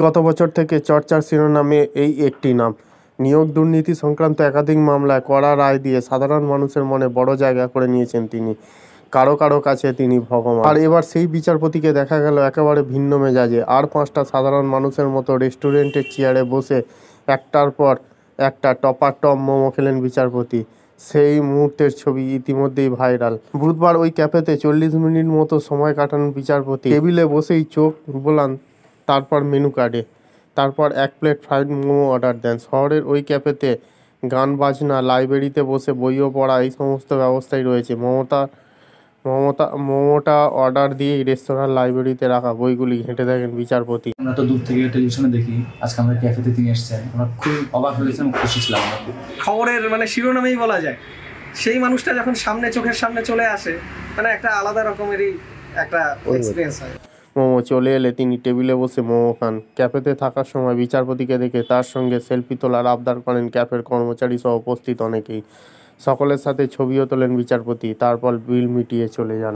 গত বছর থেকে চর্চার শিরোনামে এই একটি নাম। নিয়োগ দুর্নীতি সংক্রান্ত একাধিক মামলায় কড়া রায় দিয়ে সাধারণ মানুষের মনে বড় জায়গা করে নিয়েছেন তিনি। কারো কারো কাছে তিনি ভগবান। আর এবার সেই বিচারপতিকে দেখা গেল একেবারে ভিন্ন মেজাজে। আর পাঁচটা সাধারণ মানুষের মতো রেস্টুরেন্টের চেয়ারে বসে একটার পর একটা টপার টপ মোমো খেলেন বিচারপতি। সেই মুহূর্তের ছবি ইতিমধ্যেই ভাইরাল। বুধবার ওই ক্যাফেতে 40 মিনিট মতো সময় কাটান বিচারপতি। টেবিলে বসেই চোখ বোলান, তারপর মেনু কার্ডে। তারপর এক প্লেট ফ্রাইড মোমো অর্ডার দেন। শহরের ওই ক্যাফেতে গান বাজনা, লাইব্রেরিতে বসে বইও পড়া, এই সমস্ত ব্যবস্থাই রয়েছে। মোমোটা অর্ডার দিয়েই রেস্তোরাঁর লাইব্রেরিতে রাখা বইগুলি ঘেঁটে দেখেন বিচারপতি। আমরা তো দূর থেকে টেলিভিশনে দেখি, আজকে আমরা ক্যাফেতে তিনি এসেছেন, আমরা খুব অবাক হয়েছিলাম, খুশি ছিলাম। খবরের শিরোনামেই বলা যায়, সেই মানুষটা যখন চোখের সামনে চলে আসে, একটা আলাদা রকমেরই একটা এক্সপিরিয়েন্স হয়। মোমো চলে এলে তিনি টেবিলে বসে মোমো খান। ক্যাফেতে থাকার সময় বিচারপতিকে দেখে তার সঙ্গে সেলফি তোলার আবদার করেন ক্যাফের কর্মচারী সহ উপস্থিত অনেকেই। সকলের সাথে ছবিও তোলেন বিচারপতি, তারপর বিল মিটিয়ে চলে যান।